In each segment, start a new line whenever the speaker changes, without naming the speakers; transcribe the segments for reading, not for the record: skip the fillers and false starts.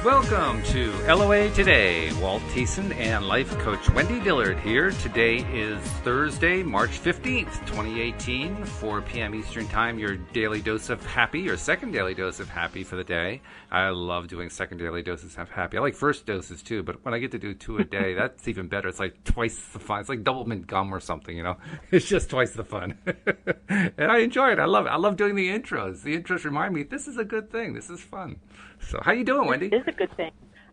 Welcome to LOA Today. Walt Thiessen and life coach Wendy Dillard here. Today is Thursday, March 15th, 2018, 4 p.m. Eastern Time. Your daily dose of happy, your second daily dose of happy for the day. I love doing second daily doses of happy. I like first doses too, but when I get to do 2 a day, that's even better. It's like twice the fun. It's like double mint gum or something, you know. It's just twice the fun. And I enjoy it. I love it. I love doing the intros. The intros remind me this is a good thing. This is fun. So how you doing, Wendy?
It is a good thing.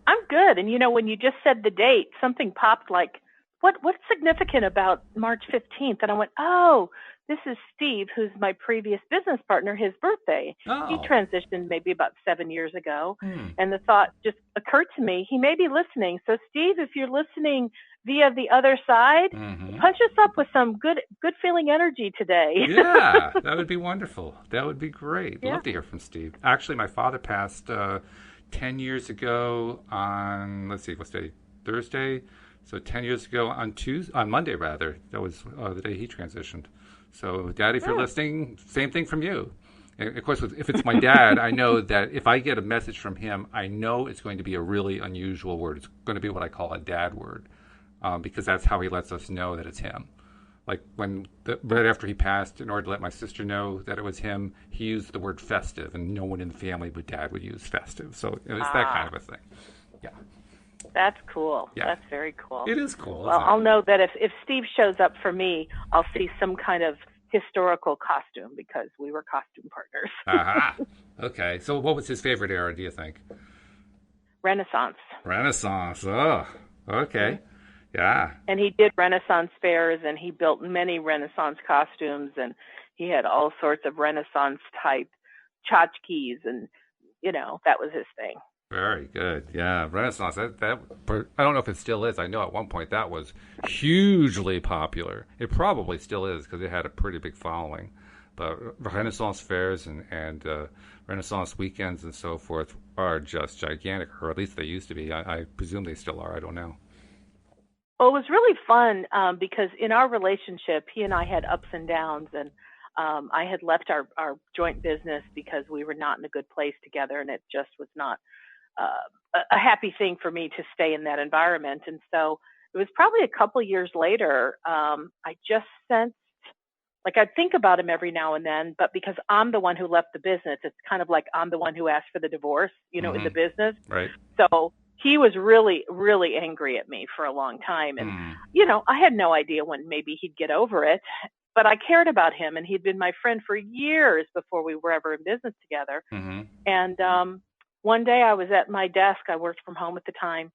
I'm good. And, you know, when you just said the date, something popped like, what's significant about March 15th? And I went, oh, this is Steve, who's my previous business partner, his birthday.
Oh.
He transitioned maybe about 7 years ago. And the thought just occurred to me, he may be listening. So, Steve, if you're listening via the other side, punch us up with some good feeling energy today.
Yeah, that would be wonderful. That would be great. Yeah. Love to hear from Steve. Actually, my father passed 10 years ago on, let's see, what's today? Thursday? So 10 years ago on Monday, rather. That was the day he transitioned. So, Dad, if you're listening, same thing from you. And of course, if it's my dad, I know that if I get a message from him, I know it's going to be a really unusual word. It's going to be what I call a dad word, because that's how he lets us know that it's him. Like right after he passed, in order to let my sister know that it was him, he used the word festive, and no one in the family but Dad would use festive. So it was that kind of a thing. Yeah.
That's cool.
Yeah.
That's very cool.
It is cool.
Well, I'll know that if Steve shows up for me, I'll see some kind of historical costume because we were costume partners.
Aha. Okay. So what was his favorite era, do you think?
Renaissance.
Renaissance. Oh, okay. Yeah.
And he did Renaissance fairs, and he built many Renaissance costumes, and he had all sorts of Renaissance type tchotchkes, and, you know, that was his thing.
Very good. Yeah, Renaissance. That I don't know if it still is. I know at one point that was hugely popular. It probably still is because it had a pretty big following. But Renaissance fairs and Renaissance weekends and so forth are just gigantic, or at least they used to be. I presume they still are. I don't know.
Well, it was really fun because in our relationship, he and I had ups and downs, and I had left our joint business because we were not in a good place together, and it just was not a happy thing for me to stay in that environment. And so it was probably a couple years later, I just sensed, like I'd think about him every now and then, but because I'm the one who left the business, it's kind of like I'm the one who asked for the divorce, you know, in the business.
Right.
So he was really, really angry at me for a long time. And, you know, I had no idea when maybe he'd get over it, but I cared about him, and he'd been my friend for years before we were ever in business together. And one day I was at my desk. I worked from home at the time,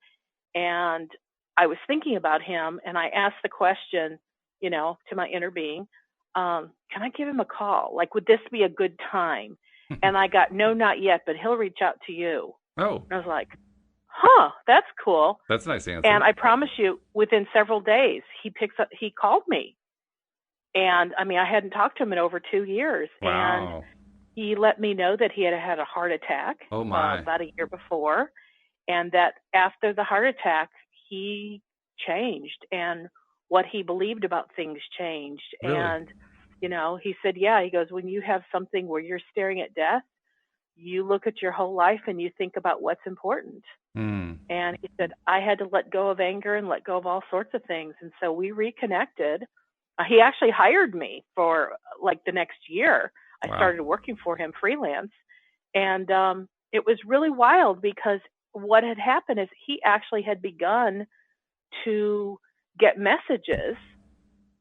and I was thinking about him, and I asked the question, you know, to my inner being, can I give him a call? Like, would this be a good time? And I got, no, not yet, but he'll reach out to you.
Oh.
And I was like, huh, that's cool.
That's a nice answer.
And I promise you, within several days, he called me. And I mean, I hadn't talked to him in over 2 years.
Wow.
And he let me know that he had had a heart attack about a year before. And that after the heart attack, he changed, and what he believed about things changed.
Really? And,
you know, he said, yeah, he goes, when you have something where you're staring at death, you look at your whole life and you think about what's important. And he said, I had to let go of anger and let go of all sorts of things. And so we reconnected. He actually hired me for like the next year. I started working for him freelance. And it was really wild because what had happened is he actually had begun to get messages,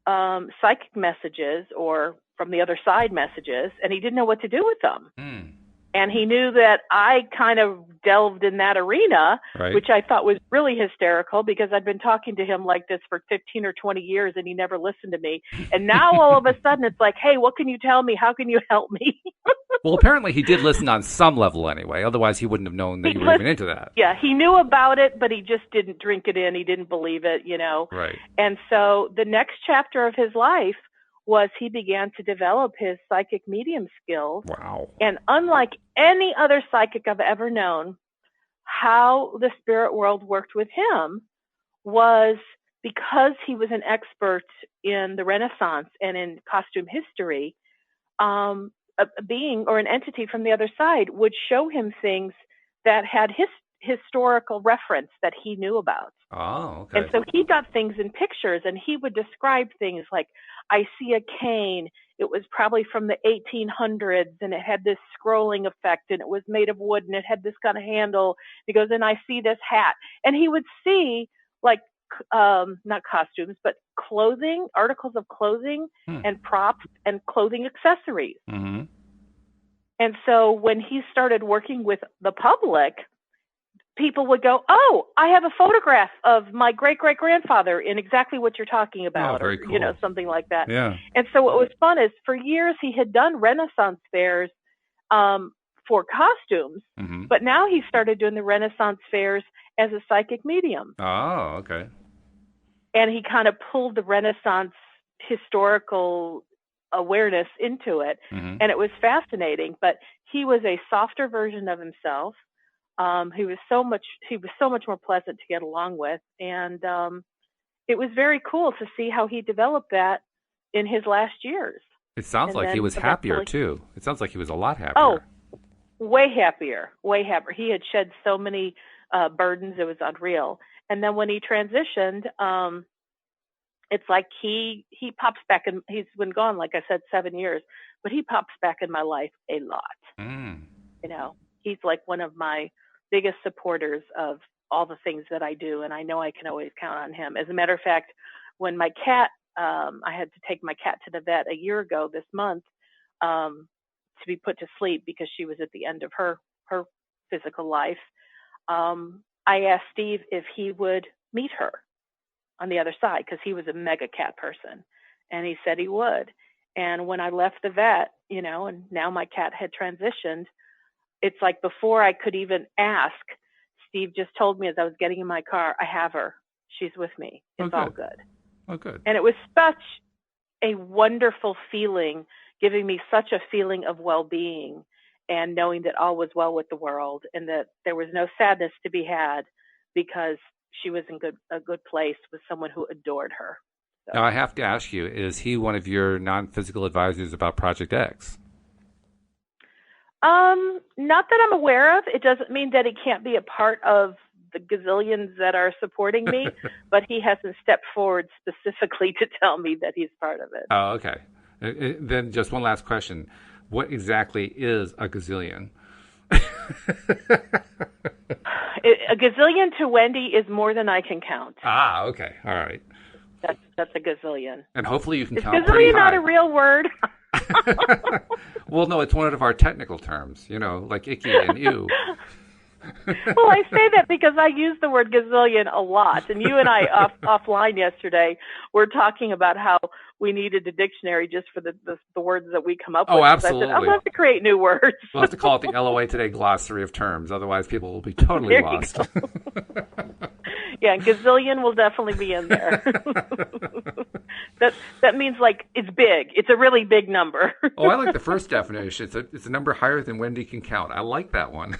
psychic messages, or from the other side messages, and he didn't know what to do with them. And he knew that I kind of delved in that arena, which I thought was really hysterical because I'd been talking to him like this for 15 or 20 years and he never listened to me. And now all of a sudden it's like, hey, what can you tell me? How can you help me?
Well, apparently he did listen on some level anyway. Otherwise, he wouldn't have known that you were even into that.
Yeah, he knew about it, but he just didn't drink it in. He didn't believe it, you know.
Right.
And so the next chapter of his life was he began to develop his psychic medium skills.
Wow.
And unlike any other psychic I've ever known, how the spirit world worked with him was because he was an expert in the Renaissance and in costume history, a being or an entity from the other side would show him things that had historical reference that he knew about.
Oh, okay.
And so he got things in pictures, and he would describe things like, I see a cane. It was probably from the 1800s, and it had this scrolling effect, and it was made of wood, and it had this kind of handle. He goes, and I see this hat. And he would see, like, not costumes, but clothing, articles of clothing and props and clothing accessories.
Mm-hmm.
And so when he started working with the public, people would go, oh, I have a photograph of my great-great-grandfather in exactly what you're talking about,
very cool.
You know, something like that.
Yeah.
And so what was fun is for years he had done Renaissance fairs for costumes, but now he started doing the Renaissance fairs as a psychic medium.
Oh, okay.
And he kind of pulled the Renaissance historical awareness into it, and it was fascinating. But he was a softer version of himself. He was so much more pleasant to get along with, and it was very cool to see how he developed that in his last years.
It sounds like he was happier too. It sounds like he was a lot happier.
Oh, way happier, way happier. He had shed so many burdens; it was unreal. And then when he transitioned, it's like he pops back, and he's been gone, like I said, 7 years, but he pops back in my life a lot. You know, he's like one of my biggest supporters of all the things that I do, and I know I can always count on him. As a matter of fact, when my cat, I had to take my cat to the vet a year ago this month to be put to sleep because she was at the end of her physical life. I asked Steve if he would meet her on the other side because he was a mega cat person, and he said he would. And when I left the vet, you know, and now my cat had transitioned, it's like before I could even ask, Steve just told me as I was getting in my car, I have her. She's with me. It's all good.
Oh, good.
And it was such a wonderful feeling, giving me such a feeling of well-being and knowing that all was well with the world and that there was no sadness to be had because she was in a good place with someone who adored her. So.
Now, I have to ask you, is he one of your non-physical advisors about Project X?
Not that I'm aware of. It doesn't mean that he can't be a part of the gazillions that are supporting me, but he hasn't stepped forward specifically to tell me that he's part of it.
Oh, okay. Then just one last question. What exactly is a gazillion?
A gazillion to Wendy is more than I can count.
Ah, okay. All right.
That's a gazillion.
And hopefully you can
is
count pretty high.
Is gazillion not a real word?
Well, no, it's one of our technical terms, you know, like icky and ew.
Well, I say that because I use the word gazillion a lot. And you and I offline yesterday were talking about how we needed a dictionary just for the words that we come up with.
Oh, absolutely.
So I said, I'll have to create new words.
We'll have to call it the LOA Today glossary of terms. Otherwise, people will be totally lost.
Yeah, gazillion will definitely be in there. That means like it's big. It's a really big number.
Oh, I like the first definition. It's a number higher than Wendy can count. I like that one.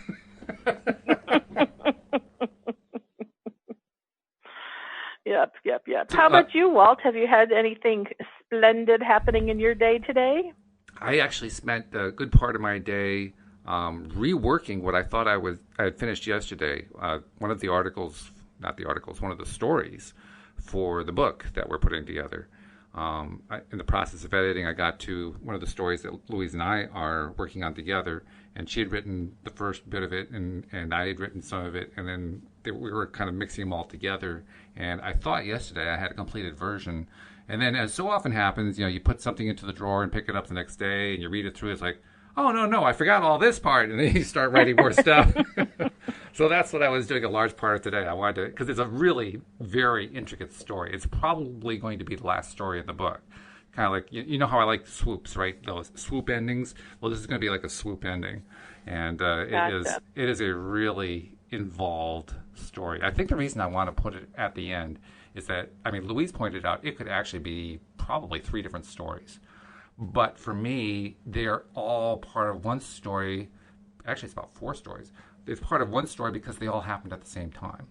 Yep. How about you, Walt? Have you had anything splendid happening in your day today? I actually spent a good part of my day reworking what I thought I had finished yesterday. One of the stories for the book that we're putting together. In the process of editing, I got to one of the stories that Louise and I are working on together, and she had written the first bit of it, and I had written some of it, and then we were kind of mixing them all together. And I thought yesterday I had a completed version, and then as so often happens, you know, you put something into the drawer and pick it up the next day, and you read it through. It's like, oh no, I forgot all this part, and then you start writing more stuff. So that's what I was doing a large part of today. I wanted to, because it's a really very intricate story. It's probably going to be the last story in the book. Kind of like, you know how I like swoops, right? Those swoop endings. Well, this is going to be like a swoop ending. And it is a really involved story. I think the reason I want to put it at the end is that, I mean, Louise pointed out it could actually be probably 3 different stories. But for me, they're all part of one story. Actually, it's about 4 stories. It's part of one story because they all happened at the same time.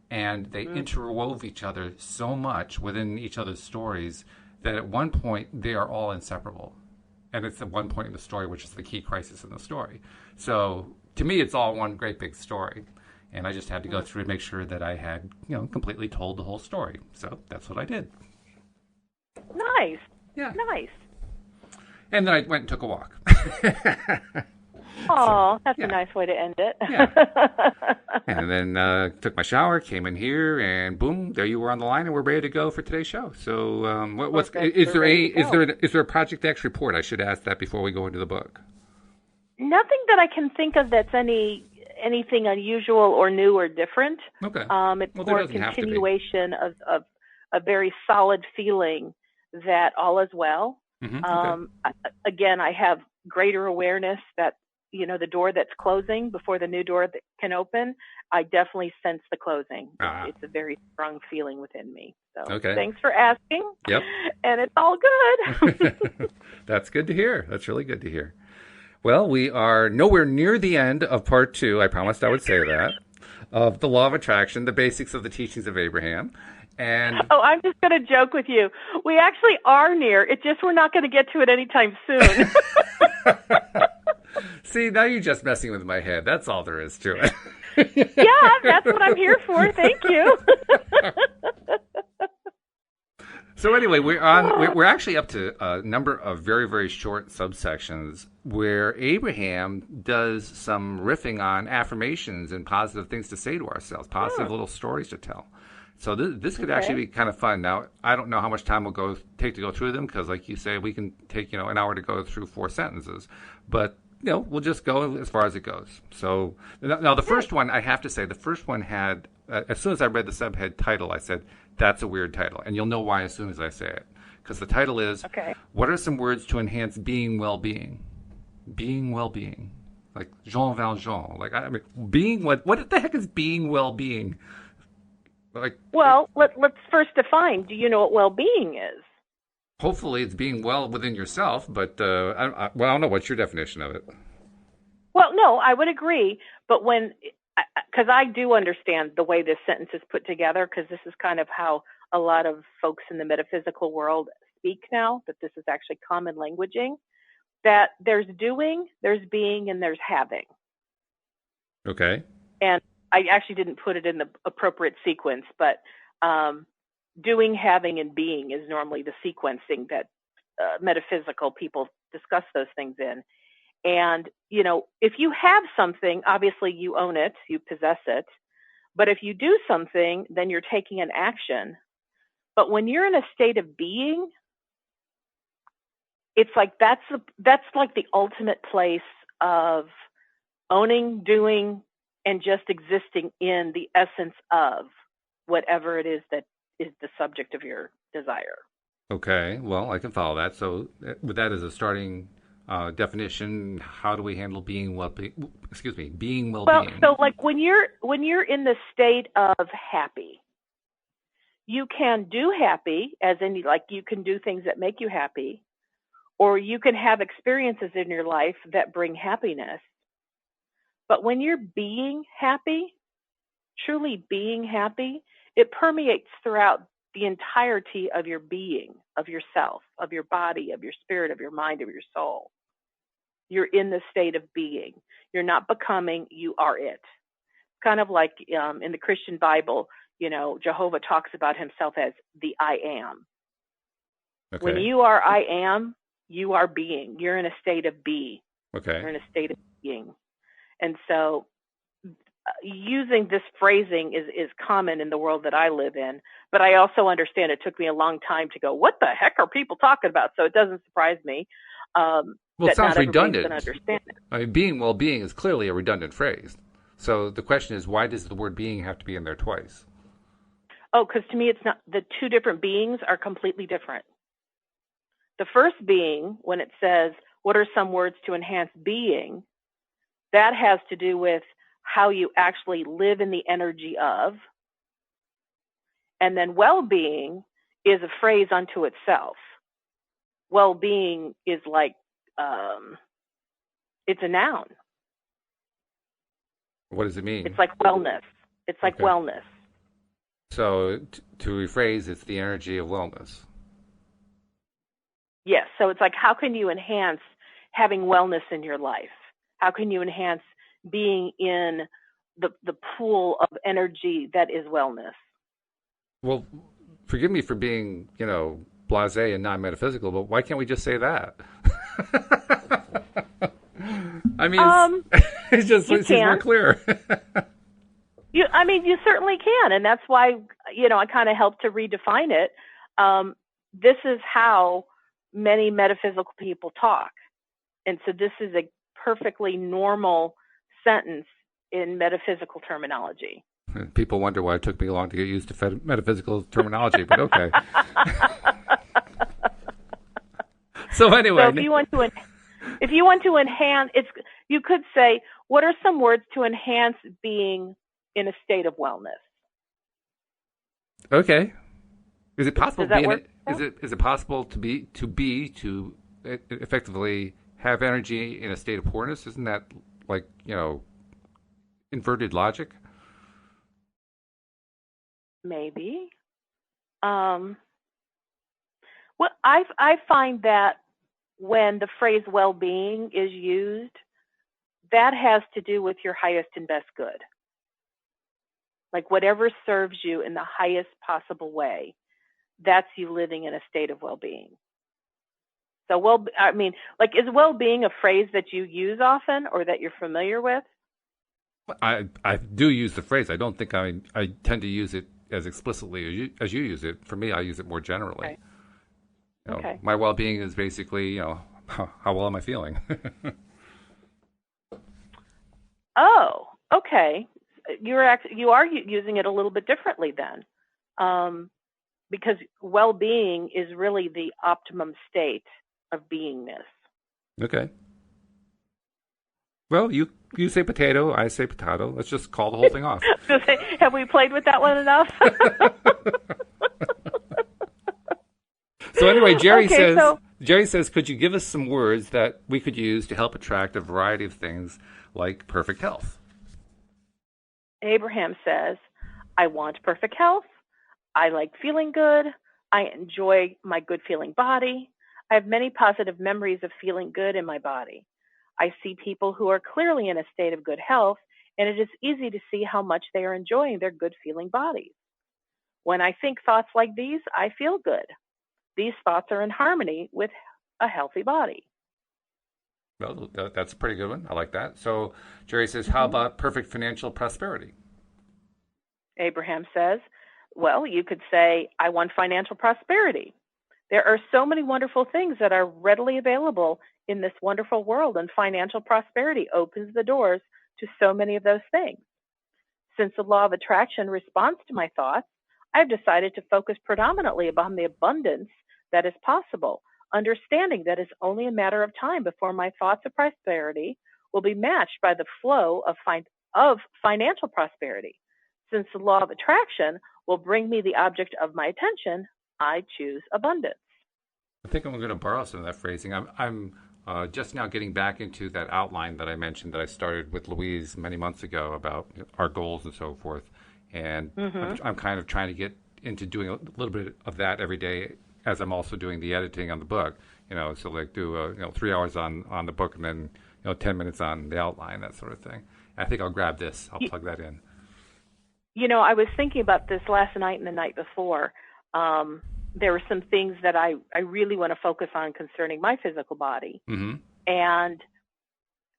And they interwove each other so much within each other's stories that at one point they are all inseparable. And it's at one point in the story which is the key crisis in the story. So to me, it's all one great big story. And I just had to go through and make sure that I had, completely told the whole story. So that's what I did.
Nice.
Yeah.
Nice.
And then I went and took a walk.
Oh, that's a nice way to end it.
Yeah. And then took my shower, came in here, and boom, there you were on the line, and we're ready to go for today's show. So, is there a Project X report? I should ask that before we go into the book.
Nothing that I can think of that's anything unusual or new or different.
Okay.
It's more a continuation of a very solid feeling that all is well.
Mm-hmm. Okay.
Again, I have greater awareness that, the door that's closing before the new door that can open, I definitely sense the closing. It's a very strong feeling within me. So
okay.
Thanks for asking.
Yep.
And it's all good.
That's good to hear. That's really good to hear. Well, we are nowhere near the end of part 2. I promised I would say that, of the law of attraction, the basics of the teachings of Abraham. And
I'm just going to joke with you. We actually are near. It's just we're not going to get to it anytime soon.
See, now you're just messing with my head. That's all there is to it.
Yeah, that's what I'm here for. Thank you.
So anyway, we're actually up to a number of very, very short subsections where Abraham does some riffing on affirmations and positive things to say to ourselves, positive little stories to tell. So this could actually be kind of fun. Now, I don't know how much time we'll take to go through them because, like you say, we can take an hour to go through 4 sentences. But we'll just go as far as it goes. So now the first one, I have to say, the first one had, as soon as I read the subhead title, I said, that's a weird title. And you'll know why as soon as I say it. Because the title is, What are some words to enhance being well-being? Being well-being. Like Jean Valjean. Like, I mean, being what the heck is being well-being?
Well, let's first define, do you know what well-being is?
Hopefully it's being well within yourself, but I don't know. What's your definition of it?
Well, no, I would agree. But because I do understand the way this sentence is put together, because this is kind of how a lot of folks in the metaphysical world speak now, that this is actually common languaging, that there's doing, there's being, and there's having.
Okay.
And I actually didn't put it in the appropriate sequence, but doing, having, and being is normally the sequencing that metaphysical people discuss those things in. And, if you have something, obviously you own it, you possess it. But if you do something, then you're taking an action. But when you're in a state of being, it's like that's like the ultimate place of owning, doing, and just existing in the essence of whatever it is that is the subject of your desire.
Okay, well, I can follow that. So with that as a starting definition, how do we handle being well-being? Being well-being.
Well, so like when you're in the state of happy, you can do happy, as in like you can do things that make you happy, or you can have experiences in your life that bring happiness. But when you're being happy, truly being happy, it permeates throughout the entirety of your being, of yourself, of your body, of your spirit, of your mind, of your soul. You're in the state of being. You're not becoming, you are it. Kind of like in the Christian Bible, Jehovah talks about himself as the I am. Okay. When you are I am, you are being. You're in a state of be.
Okay.
You're in a state of being. And so using this phrasing is common in the world that I live in, but I also understand it took me a long time to go, what the heck are people talking about? So it doesn't surprise me.
Well, it sounds redundant.
Understand it.
I mean, being well-being is clearly a redundant phrase. So the question is, why does the word being have to be in there twice?
Oh, because to me, it's not. The two different beings are completely different. The first being, when it says, what are some words to enhance being, that has to do with how you actually live in the energy of. And then well-being is a phrase unto itself. Well-being is like, it's a noun.
What does it mean?
It's like wellness. It's like wellness.
So to rephrase, it's the energy of wellness.
Yes. So it's like, how can you enhance having wellness in your life? How can you enhance being in the pool of energy that is wellness.
Well, forgive me for being, blasé and non-metaphysical, but why can't we just say that? I mean, it seems more clear.
You certainly can, and that's why, I kind of helped to redefine it. This is how many metaphysical people talk. And so this is a perfectly normal sentence in metaphysical terminology.
People wonder why it took me long to get used to metaphysical terminology, but okay. So anyway.
So if you want to enhance, you could say, what are some words to enhance being in a state of wellness?
Okay. Is it possible
is
it possible to effectively have energy in a state of poorness? Isn't that like, inverted logic?
Maybe. Well, I find that when the phrase well-being is used, that has to do with your highest and best good. Like whatever serves you in the highest possible way, that's you living in a state of well-being. So, is well-being a phrase that you use often or that you're familiar with?
I do use the phrase. I don't think I tend to use it as explicitly as you use it. For me, I use it more generally.
Okay.
My well-being is basically, how well am I feeling?
Oh, okay. You are using it a little bit differently then, because well-being is really the optimum state of beingness.
Okay. Well, you say potato, I say potato. Let's just call the whole thing off.
Have we played with that one enough?
So anyway, Jerry says, could you give us some words that we could use to help attract a variety of things like perfect health?
Abraham says, I want perfect health. I like feeling good. I enjoy my good feeling body. I have many positive memories of feeling good in my body. I see people who are clearly in a state of good health, and it is easy to see how much they are enjoying their good feeling bodies. When I think thoughts like these, I feel good. These thoughts are in harmony with a healthy body.
Well, that's a pretty good one. I like that. So Jerry says, how about perfect financial prosperity?
Abraham says, well, you could say, I want financial prosperity. There are so many wonderful things that are readily available in this wonderful world, and financial prosperity opens the doors to so many of those things. Since the law of attraction responds to my thoughts, I've decided to focus predominantly upon the abundance that is possible, understanding that it's only a matter of time before my thoughts of prosperity will be matched by the flow of financial prosperity. Since the law of attraction will bring me the object of my attention, I choose abundance.
I think I'm going to borrow some of that phrasing. I'm just now getting back into that outline that I mentioned that I started with Louise many months ago about our goals and so forth. And I'm kind of trying to get into doing a little bit of that every day as I'm also doing the editing on the book. So like do 3 hours on the book and then 10 minutes on the outline, that sort of thing. And I think I'll grab this. I'll plug that in.
I was thinking about this last night and the night before. There were some things that I really want to focus on concerning my physical body.
Mm-hmm.
And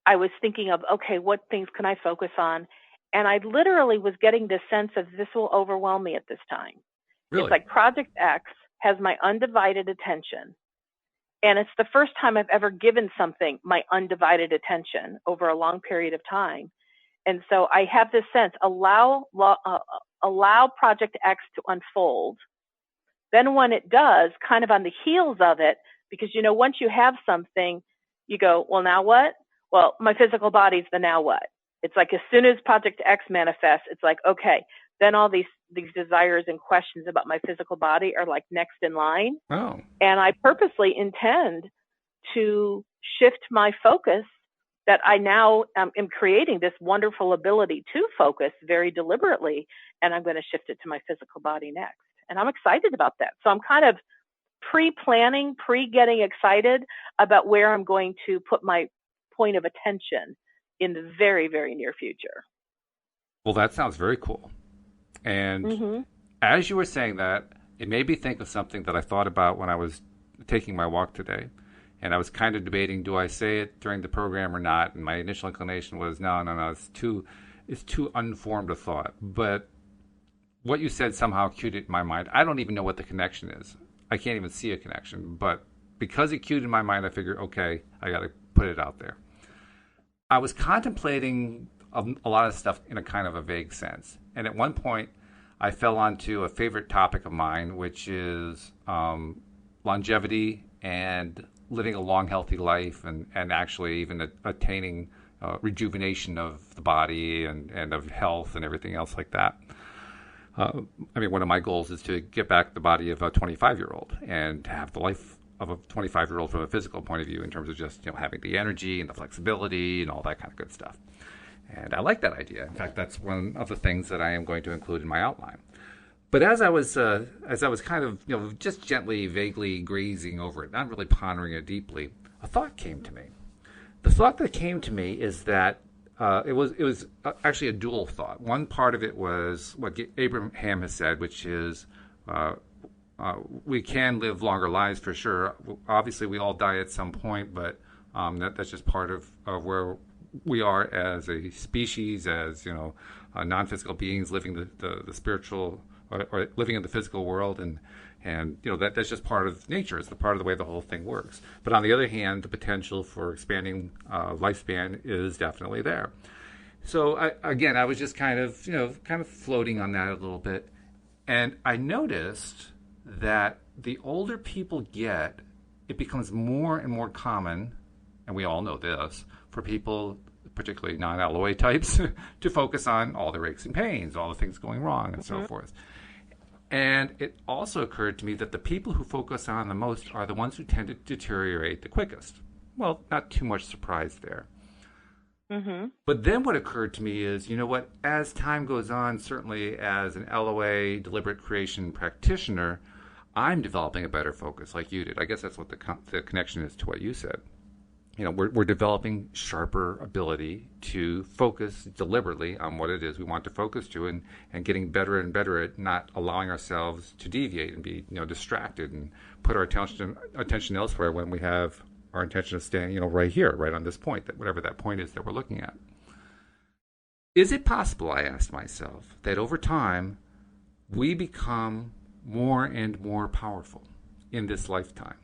I was thinking of, okay, what things can I focus on? And I literally was getting this sense of this will overwhelm me at this time.
Really?
It's like Project X has my undivided attention. And it's the first time I've ever given something my undivided attention over a long period of time. And so I have this sense, allow Project X to unfold. Then when it does, kind of on the heels of it, because, once you have something, you go, well, now what? Well, my physical body's the now what? It's like as soon as Project X manifests, it's like, okay, then all these desires and questions about my physical body are like next in line.
Oh.
And I purposely intend to shift my focus, that I now am creating this wonderful ability to focus very deliberately, and I'm going to shift it to my physical body next. And I'm excited about that. So I'm kind of pre-planning, getting excited about where I'm going to put my point of attention in the very, very near future.
Well, that sounds very cool. And
Mm-hmm.
as you were saying that, it made me think of something that I thought about when I was taking my walk today. And I was kind of debating, do I say it during the program or not? And my initial inclination was, no, no, no, it's too unformed a thought. But what you said somehow cued it in my mind. I don't even know what the connection is. I can't even see a connection. But because it cued in my mind, I figured, okay, I got to put it out there. I was contemplating a lot of stuff in a kind of a vague sense. And at one point, I fell onto a favorite topic of mine, which is longevity and living a long, healthy life, and actually even attaining rejuvenation of the body and of health and everything else like that. I mean, one of my goals is to get back the body of a 25-year-old and have the life of a 25-year-old from a physical point of view in terms of just having the energy and the flexibility and all that kind of good stuff. And I like that idea. In fact, that's one of the things that I am going to include in my outline. But as I was kind of just gently, vaguely grazing over it, not really pondering it deeply, a thought came to me. The thought that came to me is that it was actually a dual thought. One part of it was what Abraham has said, which is we can live longer lives for sure. Obviously, we all die at some point, but that's just part of where we are as a species, as non-physical beings living the spiritual or living in the physical world, and that's just part of nature. It's the part of the way the whole thing works. But on the other hand, the potential for expanding lifespan is definitely there. So I was just kind of floating on that a little bit, and I noticed that the older people get, it becomes more and more common, and we all know this, for people, particularly non-alloy types, to focus on all the aches and pains, all the things going wrong, and so forth. And it also occurred to me that the people who focus on the most are the ones who tend to deteriorate the quickest. Well, not too much surprise there. Mm-hmm. But then what occurred to me is, as time goes on, certainly as an LOA, deliberate creation practitioner, I'm developing a better focus like you did. I guess that's what the connection is to what you said. We're developing sharper ability to focus deliberately on what it is we want to focus to, and getting better and better at not allowing ourselves to deviate and be distracted and put our attention elsewhere when we have our intention of staying right here, right on this point, that whatever that point is that we're looking at. Is it possible, I asked myself, that over time we become more and more powerful in this lifetime?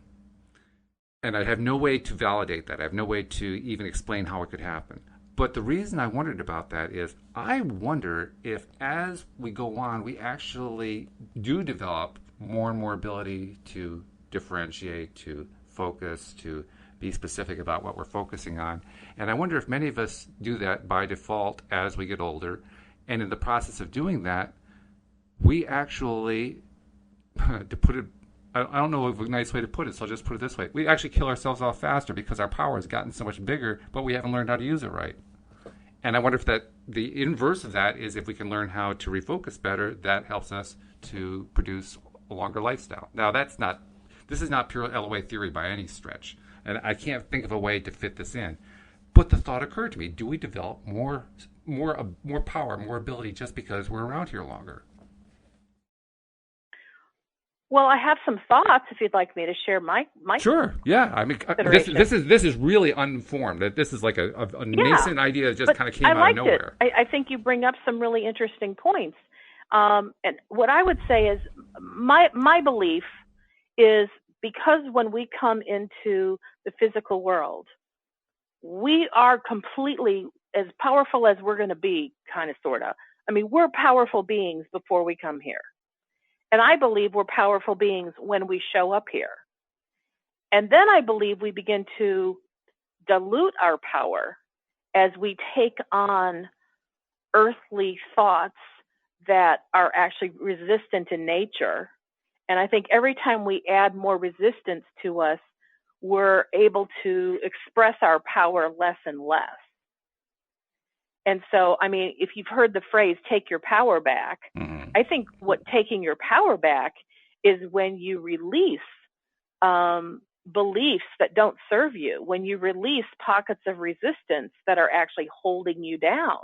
And I have no way to validate that. I have no way to even explain how it could happen. But the reason I wondered about that is I wonder if as we go on, we actually do develop more and more ability to differentiate, to focus, to be specific about what we're focusing on. And I wonder if many of us do that by default as we get older. And in the process of doing that, we actually, to put it, I don't know a nice way to put it, so I'll just put it this way. We actually kill ourselves off faster because our power has gotten so much bigger, but we haven't learned how to use it right. And I wonder if that the inverse of that is if we can learn how to refocus better, that helps us to produce a longer lifestyle. Now, this is not pure LOA theory by any stretch, and I can't think of a way to fit this in. But the thought occurred to me, do we develop more power, more ability just because we're around here longer?
Well, I have some thoughts if you'd like me to share my
Sure, yeah. I mean, this is really unformed. This is like a nascent idea that just kind of came out of nowhere.
I think you bring up some really interesting points. And what I would say is my belief is because when we come into the physical world, we are completely as powerful as we're going to be, kind of, sort of. I mean, we're powerful beings before we come here. And I believe we're powerful beings when we show up here. And then I believe we begin to dilute our power as we take on earthly thoughts that are actually resistant in nature. And I think every time we add more resistance to us, we're able to express our power less and less. And so, I mean, if you've heard the phrase, take your power back, I think what taking your power back is when you release beliefs that don't serve you, when you release pockets of resistance that are actually holding you down.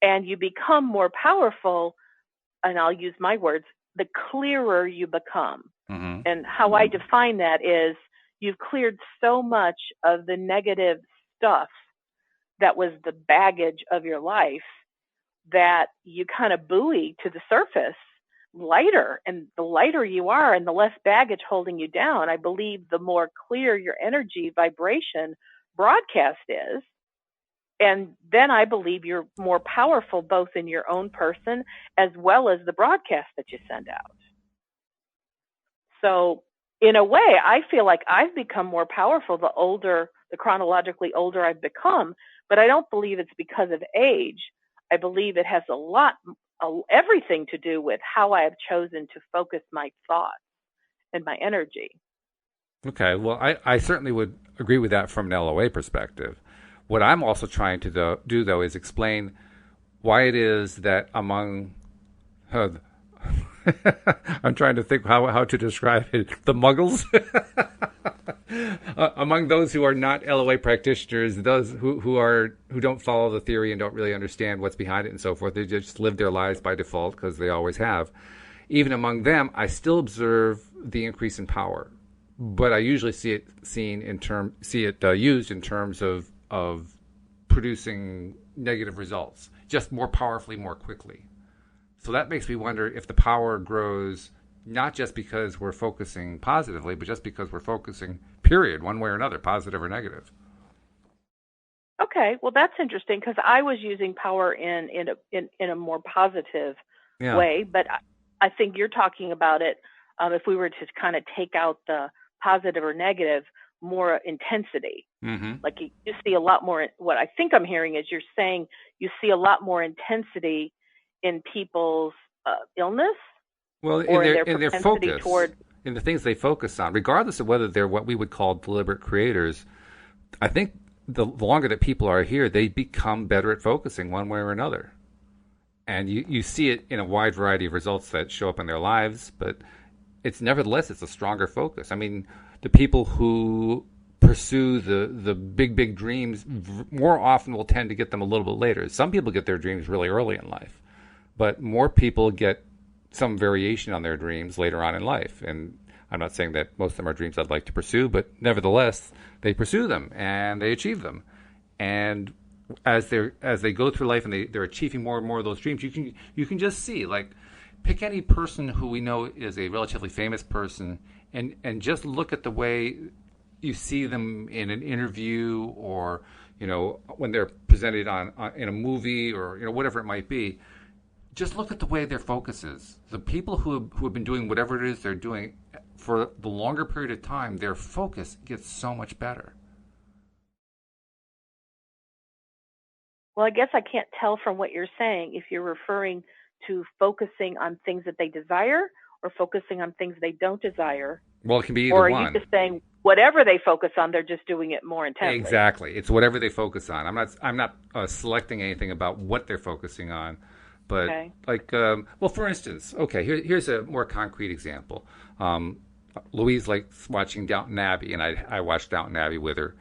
and you become more powerful, and I'll use my words, the clearer you become. Mm-hmm. And how I define that is you've cleared so much of the negative stuff that was the baggage of your life that you kind of buoy to the surface lighter. And the lighter you are and the less baggage holding you down, I believe the more clear your energy vibration broadcast is. And then I believe you're more powerful both in your own person as well as the broadcast that you send out. So in a way, I feel like I've become more powerful the chronologically older I've become, but I don't believe it's because of age. I believe it has everything to do with how I have chosen to focus my thoughts and my energy.
Okay, well, I certainly would agree with that from an LOA perspective. What I'm also trying to do, though, is explain why it is that among I'm trying to think how to describe it. The muggles, among those who are not LOA practitioners, those who don't follow the theory and don't really understand what's behind it and so forth, they just live their lives by default because they always have. Even among them, I still observe the increase in power, but I usually see it used in terms of producing negative results, just more powerfully, more quickly. So that makes me wonder if the power grows not just because we're focusing positively, but just because we're focusing, period, one way or another, positive or negative.
Okay, well, that's interesting because I was using power in a more positive way, but I think you're talking about it, if we were to kind of take out the positive or negative, more intensity. Mm-hmm. Like you see a lot more, what I think I'm hearing is you're saying you see a lot more intensity in people's illness,
well, in their focus, in the things they focus on, regardless of whether they're what we would call deliberate creators. I think the longer that people are here, they become better at focusing one way or another. And you see it in a wide variety of results that show up in their lives, but it's a stronger focus. I mean, the people who pursue the big dreams more often will tend to get them a little bit later. Some people get their dreams really early in life, but more people get some variation on their dreams later on in life. And I'm not saying that most of them are dreams I'd like to pursue, but nevertheless, they pursue them and they achieve them. And as they go through life and they're achieving more and more of those dreams, you can just see, like, pick any person who we know is a relatively famous person and just look at the way you see them in an interview or, when they're presented in a movie or, whatever it might be. Just look at the way their focus is. The people who have been doing whatever it is they're doing for the longer period of time, their focus gets so much better.
Well, I guess I can't tell from what you're saying if you're referring to focusing on things that they desire or focusing on things they don't desire.
Well, it can be either one.
Or are you just saying whatever they focus on, they're just doing it more intensely?
Exactly. It's whatever they focus on. I'm not selecting anything about what they're focusing on. But for instance, here's a more concrete example. Louise likes watching Downton Abbey, and I watched Downton Abbey with her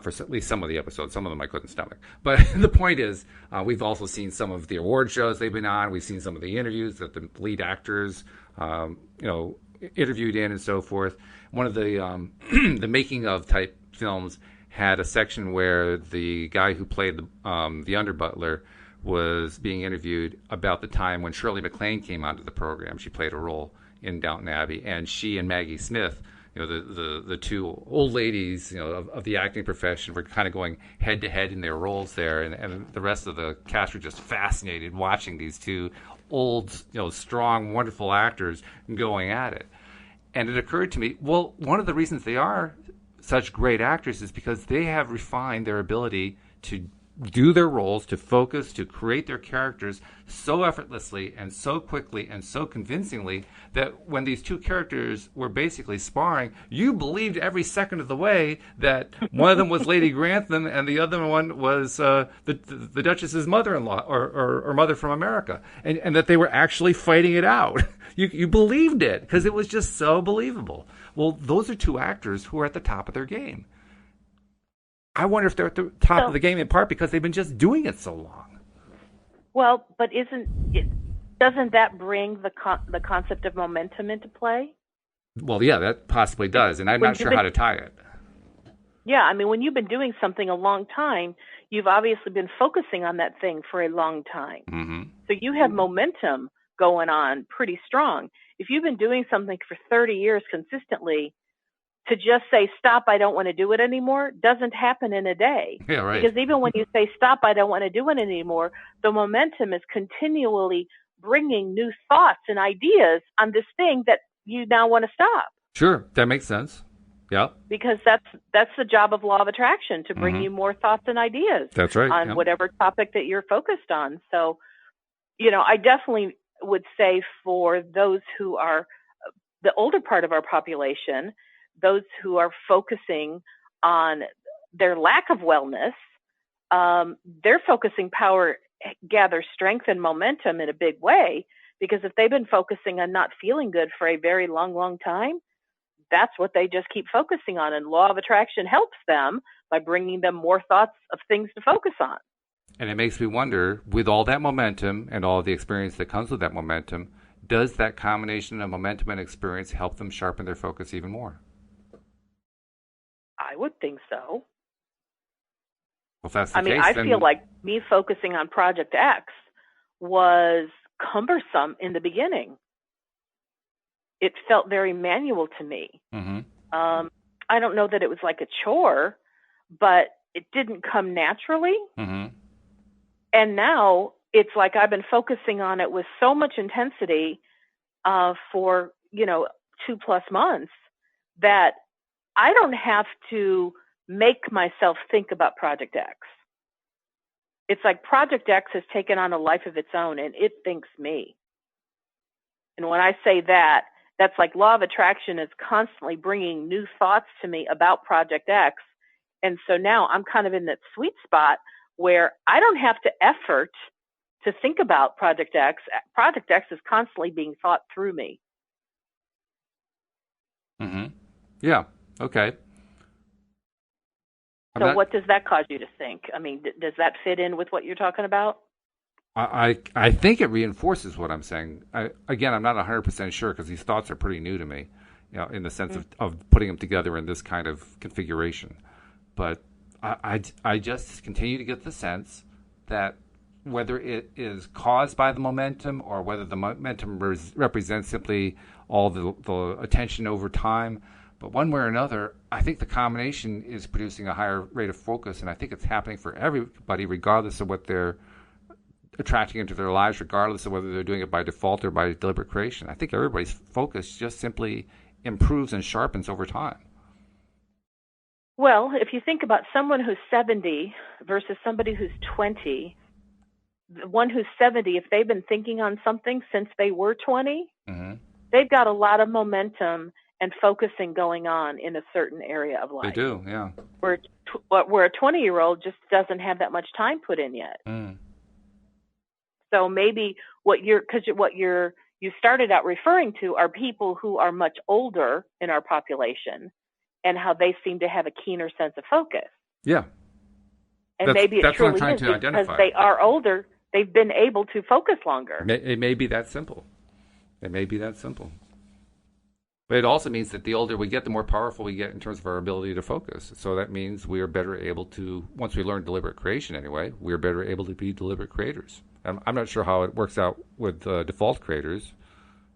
for at least some of the episodes. Some of them I couldn't stomach. But the point is, we've also seen some of the award shows they've been on. We've seen some of the interviews that the lead actors, interviewed in and so forth. One of the the making of type films had a section where the guy who played the under butler was being interviewed about the time when Shirley MacLaine came onto the program. She played a role in Downton Abbey, and she and Maggie Smith, the two old ladies, of the acting profession, were kind of going head to head in their roles there, and the rest of the cast were just fascinated watching these two old, strong, wonderful actors going at it. And it occurred to me, well, one of the reasons they are such great actors is because they have refined their ability to do their roles, to focus, to create their characters so effortlessly and so quickly and so convincingly that when these two characters were basically sparring, you believed every second of the way that one of them was Lady Grantham and the other one was the Duchess's mother-in-law or mother from America, and that they were actually fighting it out. You believed it because it was just so believable. Well, those are two actors who are at the top of their game. I wonder if they're at the top of the game in part because they've been just doing it so long.
Well, but doesn't that bring the concept of momentum into play?
Well, yeah, that possibly does, and I'm not sure how to tie it.
Yeah, I mean, when you've been doing something a long time, you've obviously been focusing on that thing for a long time.
Mm-hmm.
So you have momentum going on pretty strong. If you've been doing something for 30 years consistently, to just say, stop, I don't want to do it anymore, doesn't happen in a day.
Yeah, right.
Because even when you say, stop, I don't want to do it anymore, the momentum is continually bringing new thoughts and ideas on this thing that you now want to stop.
Sure, that makes sense. Yeah.
Because that's the job of law of attraction, to bring you more thoughts and ideas.
That's right.
On whatever topic that you're focused on. So, I definitely would say for those who are the older part of our population, those who are focusing on their lack of wellness, their focusing power gathers strength and momentum in a big way, because if they've been focusing on not feeling good for a very long, long time, that's what they just keep focusing on. And law of attraction helps them by bringing them more thoughts of things to focus on.
And it makes me wonder, with all that momentum and all the experience that comes with that momentum, does that combination of momentum and experience help them sharpen their focus even more?
I would think so.
Well, if that's the case,
I feel like me focusing on Project X was cumbersome in the beginning. It felt very manual to me.
Mm-hmm.
I don't know that it was like a chore, but it didn't come naturally.
Mm-hmm.
And now it's like I've been focusing on it with so much intensity for 2+ months that I don't have to make myself think about Project X. It's like Project X has taken on a life of its own, and it thinks me. And when I say that, that's like law of attraction is constantly bringing new thoughts to me about Project X. And so now I'm kind of in that sweet spot where I don't have to effort to think about Project X. Project X is constantly being thought through me.
Mm-hmm. Yeah. Okay.
So what does that cause you to think? I mean, does that fit in with what you're talking about?
I think it reinforces what I'm saying. Again, I'm not 100% sure because these thoughts are pretty new to me, in the sense of putting them together in this kind of configuration. But I just continue to get the sense that whether it is caused by the momentum or whether the momentum represents simply all the attention over time, but one way or another, I think the combination is producing a higher rate of focus, and I think it's happening for everybody, regardless of what they're attracting into their lives, regardless of whether they're doing it by default or by deliberate creation. I think everybody's focus just simply improves and sharpens over time.
Well, if you think about someone who's 70 versus somebody who's 20, the one who's 70, if they've been thinking on something since they were 20, they've got a lot of momentum and focusing going on in a certain area of life.
They do, yeah.
Where a 20-year-old just doesn't have that much time put in yet. So maybe you started out referring to are people who are much older in our population and how they seem to have a keener sense of focus.
Yeah.
And maybe it truly is because they are older, they've been able to focus longer.
It may be that simple. It may be that simple. But it also means that the older we get, the more powerful we get in terms of our ability to focus. So that means we are better able to, once we learn deliberate creation anyway, we are better able to be deliberate creators. I'm not sure how it works out with default creators.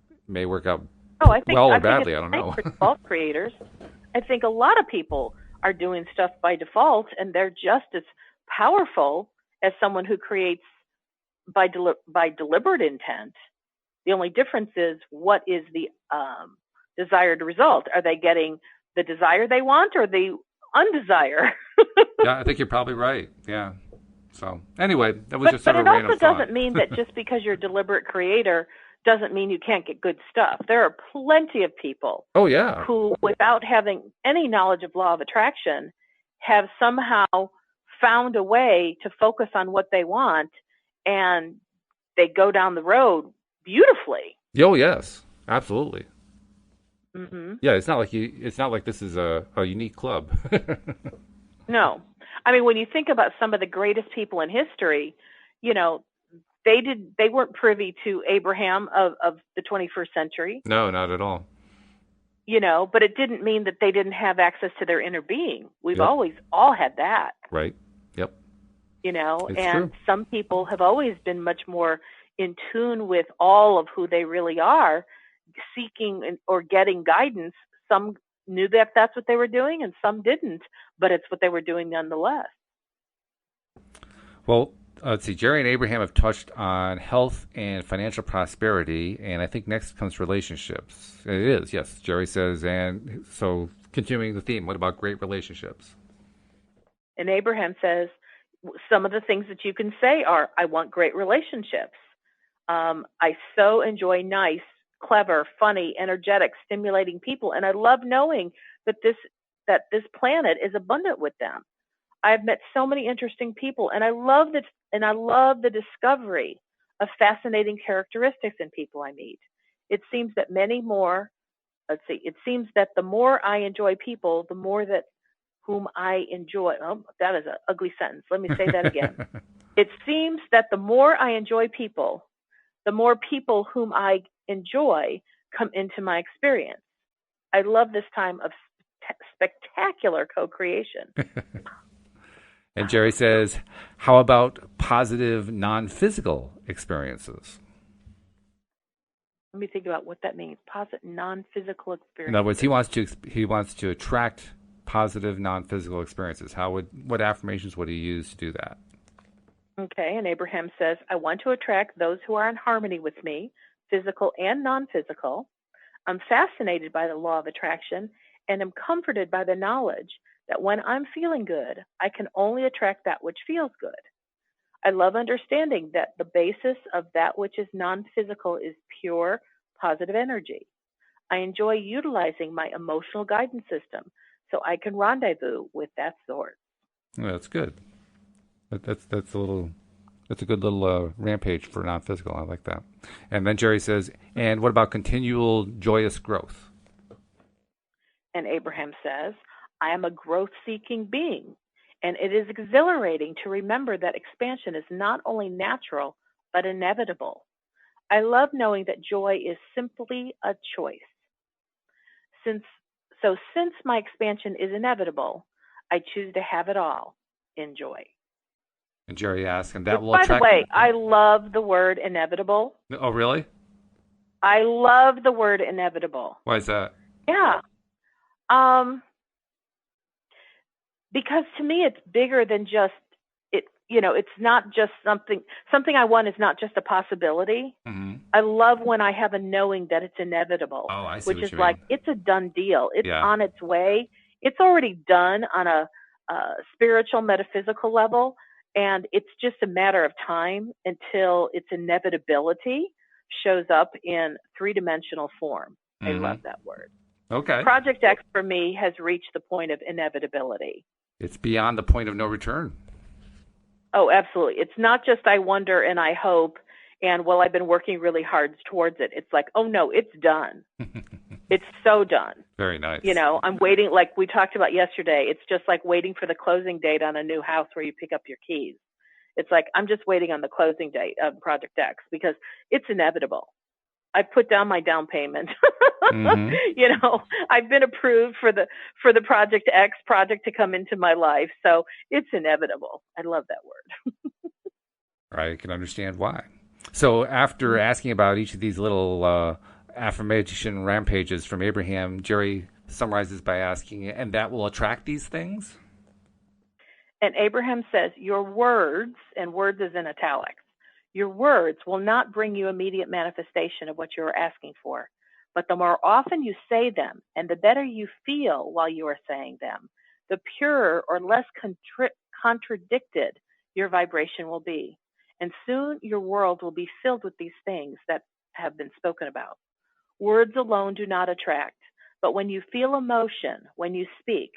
It may work out well or badly, I don't know.
For default creators, I think a lot of people are doing stuff by default, and they're just as powerful as someone who creates by deliberate intent. The only difference is what is the desired result. Are they getting the desire they want or the undesire?
Yeah, I think you're probably right. Yeah. So anyway, that was just sort of a random thought.
But it also doesn't mean that just because you're a deliberate creator doesn't mean you can't get good stuff. There are plenty of people who, without having any knowledge of law of attraction, have somehow found a way to focus on what they want, and they go down the road beautifully.
Oh, yes. Absolutely.
Mm-hmm.
Yeah, it's not like this is a unique club.
No. I mean, when you think about some of the greatest people in history, they weren't privy to Abraham of the 21st century.
No, not at all.
But it didn't mean that they didn't have access to their inner being. We've
Yep.
always all had that.
Right. Yep. It's
And
true.
some people have always been much more in tune with all of who they really are, seeking or getting guidance. Some knew that that's what they were doing, and some didn't, but it's what they were doing nonetheless.
Well, let's see. Jerry and Abraham have touched on health and financial prosperity, and I think next comes relationships. It is, yes. Jerry says, and so continuing the theme, what about great relationships?
And Abraham says, some of the things that you can say are, I want great relationships. I so enjoy nice, clever, funny, energetic, stimulating people, and I love knowing that this planet is abundant with them. I've met so many interesting people, and I love the discovery of fascinating characteristics in people I meet. It seems that it seems that the more I enjoy people, the more that whom I enjoy. Oh, that is an ugly sentence. Let me say that again. It seems that the more I enjoy people, the more people whom I enjoy come into my experience. I love this time of spectacular co-creation.
And Jerry says, how about positive non-physical experiences?
Let me think about what that means. Positive non-physical experiences.
In other words, he wants to attract positive non-physical experiences. What affirmations would he use to do that?
Okay, and Abraham says, I want to attract those who are in harmony with me, physical and non-physical. I'm fascinated by the law of attraction and am comforted by the knowledge that when I'm feeling good, I can only attract that which feels good. I love understanding that the basis of that which is non-physical is pure, positive energy. I enjoy utilizing my emotional guidance system so I can rendezvous with that source.
Oh, that's good. That's a good little rampage for non-physical. I like that. And then Jerry says, and what about continual joyous growth?
And Abraham says, I am a growth-seeking being, and it is exhilarating to remember that expansion is not only natural, but inevitable. I love knowing that joy is simply a choice. Since my expansion is inevitable, I choose to have it all in joy.
And Jerry asks, and that will
By
attract...
the way, I love the word inevitable.
Oh, really?
I love the word inevitable.
Why is that?
Yeah. Because to me, it's bigger than just it. It's not just something I want is not just a possibility.
Mm-hmm.
I love when I have a knowing that it's inevitable.
Oh, I see.
Which is like, it's a done deal. It's
Yeah.
on its way. It's already done on a spiritual, metaphysical level. And it's just a matter of time until its inevitability shows up in three-dimensional form.
Mm-hmm.
I love that word.
Okay.
Project X for me has reached the point of inevitability.
It's beyond the point of no return.
Oh, absolutely. It's not just I wonder and I hope, and well, I've been working really hard towards it. It's like, oh no, it's done. It's so done.
Very nice.
I'm waiting, like we talked about yesterday. It's just like waiting for the closing date on a new house where you pick up your keys. It's like, I'm just waiting on the closing date of Project X because it's inevitable. I put down my down payment. Mm-hmm. I've been approved for the Project X project to come into my life. So it's inevitable. I love that word.
I can understand why. So after asking about each of these little affirmation rampages from Abraham, Jerry summarizes by asking, and that will attract these things?
And Abraham says, your words, and words is in italics, your words will not bring you immediate manifestation of what you are asking for, but the more often you say them and the better you feel while you are saying them, the purer or less contradicted your vibration will be. And soon your world will be filled with these things that have been spoken about. Words alone do not attract, but when you feel emotion, when you speak,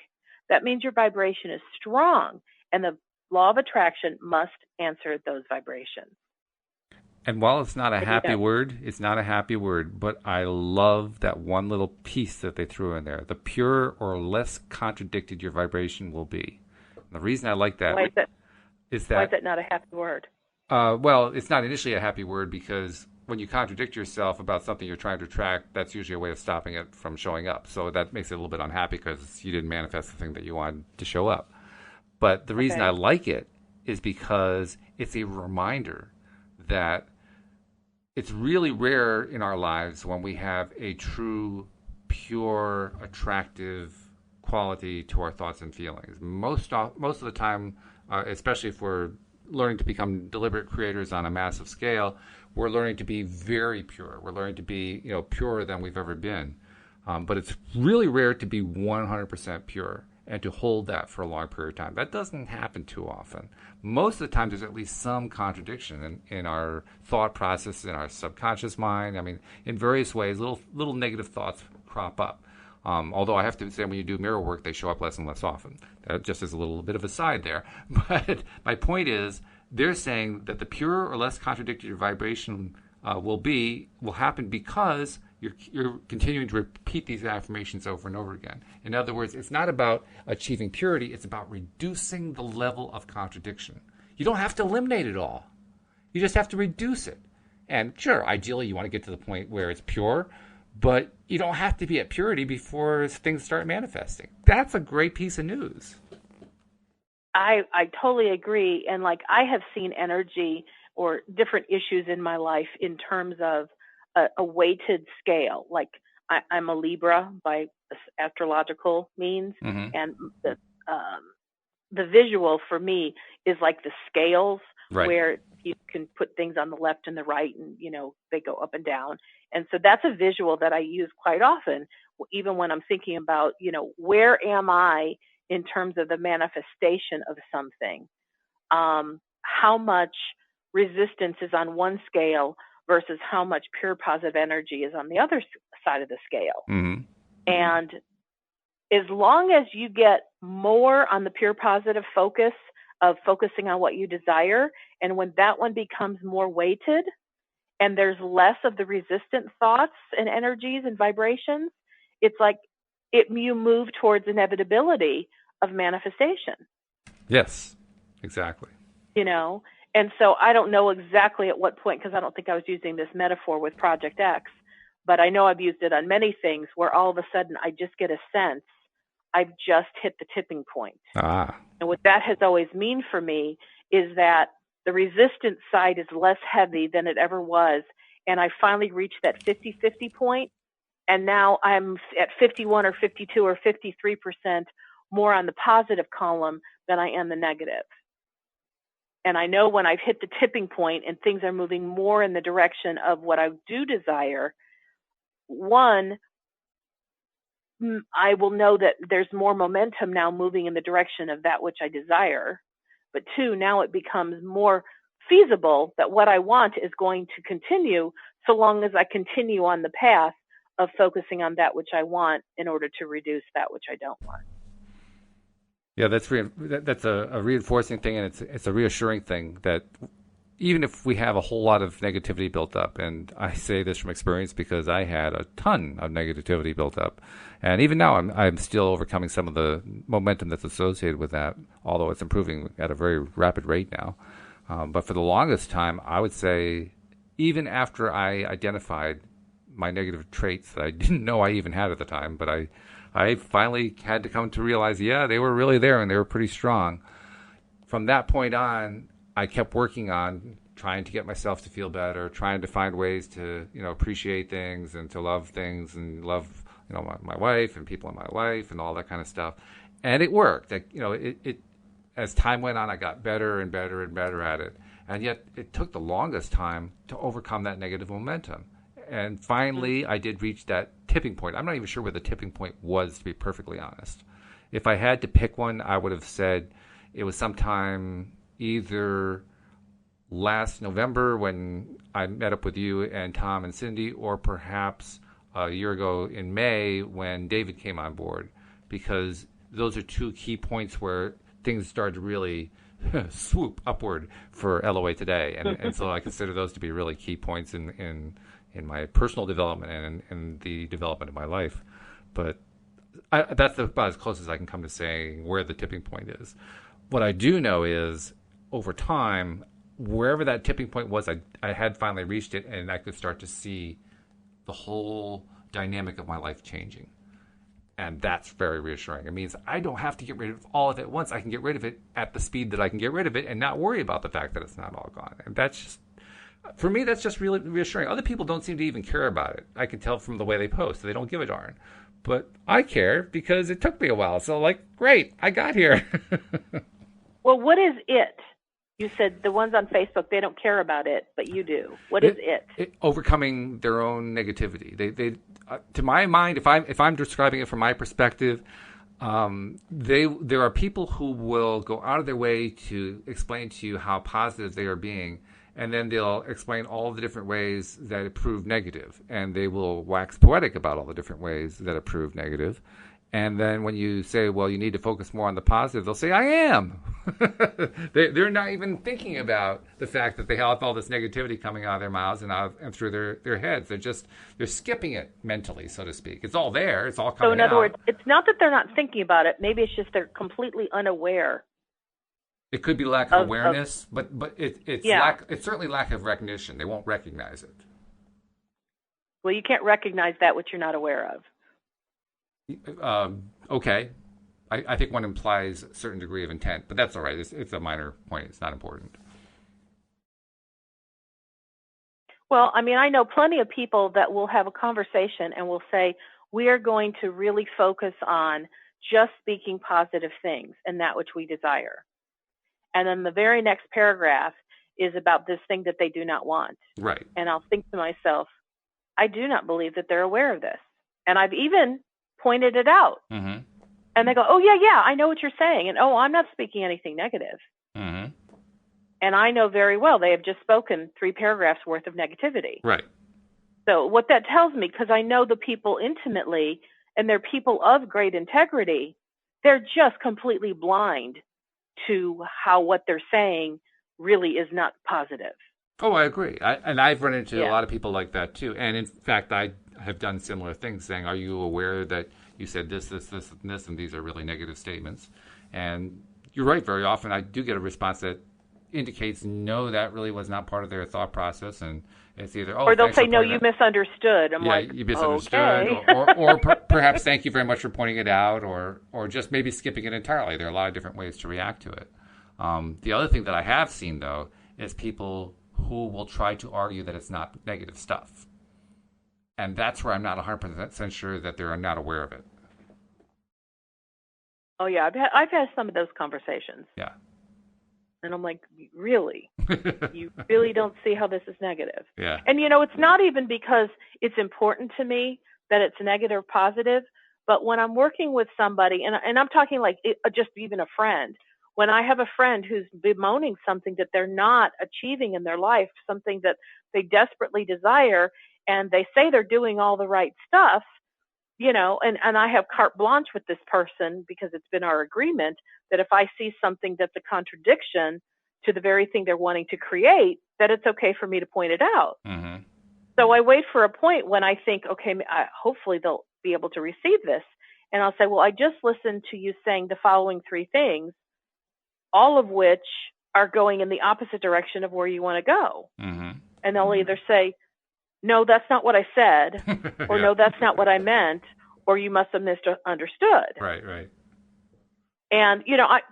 that means your vibration is strong, and the law of attraction must answer those vibrations.
And while it's not a happy word, it's not a happy word, but I love that one little piece that they threw in there. The purer or less contradicted your vibration will be. And the reason I like that
Why is
is
that not a happy word?
Well, it's not initially a happy word because when you contradict yourself about something you're trying to attract, that's usually a way of stopping it from showing up. So that makes it a little bit unhappy because you didn't manifest the thing that you wanted to show up. But the reason I like it is because it's a reminder that it's really rare in our lives when we have a true, pure, attractive quality to our thoughts and feelings. Most of the time, especially if we're learning to become deliberate creators on a massive scale, we're learning to be very pure. We're learning to be, purer than we've ever been. But it's really rare to be 100% pure and to hold that for a long period of time. That doesn't happen too often. Most of the time, there's at least some contradiction in our thought process, in our subconscious mind. I mean, in various ways, little negative thoughts crop up. Although I have to say, when you do mirror work, they show up less and less often. Just as a little bit of a side there. But my point is, they're saying that the pure or less contradictory vibration will happen because you're continuing to repeat these affirmations over and over again. In other words, it's not about achieving purity, it's about reducing the level of contradiction. You don't have to eliminate it all. You just have to reduce it. And sure, ideally you want to get to the point where it's pure, but you don't have to be at purity before things start manifesting. That's a great piece of news.
I totally agree. And I have seen energy or different issues in my life in terms of a weighted scale. I'm a Libra by astrological means, and the visual for me is like the scales, right, where you can put things on the left and the right, and they go up and down. And so that's a visual that I use quite often, even when I'm thinking about where am I in terms of the manifestation of something. How much resistance is on one scale versus how much pure positive energy is on the other side of the scale. Mm-hmm. And as long as you get more on the pure positive focus of focusing on what you desire, and when that one becomes more weighted and there's less of the resistant thoughts and energies and vibrations, it's like you move towards inevitability of manifestation.
Yes, exactly.
And so I don't know exactly at what point, because I don't think I was using this metaphor with Project X, but I know I've used it on many things where all of a sudden I just get a sense I've just hit the tipping point. And what that has always mean for me is that the resistance side is less heavy than it ever was. And I finally reached that 50-50 point, and now I'm at 51 or 52 or 53% more on the positive column than I am the negative. And I know when I've hit the tipping point and things are moving more in the direction of what I do desire, one, I will know that there's more momentum now moving in the direction of that which I desire. But two, now it becomes more feasible that what I want is going to continue so long as I continue on the path of focusing on that which I want in order to reduce that which I don't want.
Yeah, that's a reinforcing thing, and it's a reassuring thing that even if we have a whole lot of negativity built up, and I say this from experience because I had a ton of negativity built up, and even now I'm still overcoming some of the momentum that's associated with that, although it's improving at a very rapid rate now. But for the longest time, I would say, even after I identified my negative traits that I didn't know I even had at the time, but I finally had to come to realize, yeah, they were really there and they were pretty strong. From that point on, I kept working on trying to get myself to feel better, trying to find ways to, appreciate things and to love things and love, my wife and people in my life and all that kind of stuff. And it worked. It as time went on, I got better and better and better at it. And yet it took the longest time to overcome that negative momentum. And finally, I did reach that tipping point. I'm not even sure where the tipping point was, to be perfectly honest. If I had to pick one, I would have said it was sometime either last November when I met up with you and Tom and Cindy, or perhaps a year ago in May when David came on board, because those are two key points where things started to really swoop upward for LOA today. And so I consider those to be really key points in my personal development and in the development of my life. But that's about as close as I can come to saying where the tipping point is. What I do know is, over time, wherever that tipping point was, I had finally reached it, and I could start to see the whole dynamic of my life changing. And that's very reassuring. It means I don't have to get rid of all of it at once. I can get rid of it at the speed that I can get rid of it and not worry about the fact that it's not all gone. And that's just, for me, that's just really reassuring. Other people don't seem to even care about it. I can tell from the way they post. They don't give a darn. But I care because it took me a while. So, like, great, I got here.
Well, what is it? You said the ones on Facebook, they don't care about it, but you do. What is it?
Overcoming their own negativity. They to my mind, if I'm describing it from my perspective, there are people who will go out of their way to explain to you how positive they are being, and then they'll explain all the different ways that it proved negative, and they will wax poetic about all the different ways that it proved negative. And then when you say, well, you need to focus more on the positive, they'll say, I am. They're not even thinking about the fact that they have all this negativity coming out of their mouths and through their heads. They're skipping it mentally, so to speak. It's all there. It's all coming out. So in
other words, it's not that they're not thinking about it. Maybe it's just they're completely unaware.
It could be lack of awareness, but it's certainly lack of recognition. They won't recognize it.
Well, you can't recognize that which you're not aware of.
Okay. I think one implies a certain degree of intent, but that's all right. It's a minor point. It's not important.
Well, I mean, I know plenty of people that will have a conversation and will say, we are going to really focus on just speaking positive things and that which we desire. And then the very next paragraph is about this thing that they do not want.
Right.
And I'll think to myself, I do not believe that they're aware of this. And I've even pointed it out.
Mm-hmm.
And they go, oh, yeah, I know what you're saying. And, oh, I'm not speaking anything negative.
Mm-hmm.
And I know very well they have just spoken 3 paragraphs worth of negativity.
Right.
So what that tells me, because I know the people intimately, and they're people of great integrity, they're just completely blind to how what they're saying really is not positive.
Oh, I agree. I've run into a lot of people like that, too. And, in fact, I have done similar things, saying, are you aware that you said this, and this, and these are really negative statements? And you're right, very often I do get a response that indicates, no, that really was not part of their thought process, and it's either,
or they'll say, no, you misunderstood. I'm like,
you misunderstood,
okay.
or perhaps thank you very much for pointing it out, or just maybe skipping it entirely. There are a lot of different ways to react to it. The other thing that I have seen, though, is people who will try to argue that it's not negative stuff. And that's where I'm not 100% sure that they're not aware of it.
Oh, yeah. I've had some of those conversations.
Yeah.
And I'm like, really? You really don't see how this is negative?
Yeah.
And, it's not even because it's important to me that it's negative or positive, but when I'm working with somebody, and I'm talking like just even a friend, when I have a friend who's bemoaning something that they're not achieving in their life, something that they desperately desire, and they say they're doing all the right stuff, and I have carte blanche with this person because it's been our agreement that if I see something that's a contradiction to the very thing they're wanting to create, that it's okay for me to point it out.
Mm-hmm.
So I wait for a point when I think, okay, hopefully they'll be able to receive this. And I'll say, well, I just listened to you saying the following 3 things, all of which are going in the opposite direction of where you want to go.
Mm-hmm.
And they'll either say, no, that's not what I said, or no, that's not what I meant, or you must have misunderstood.
Right.
And,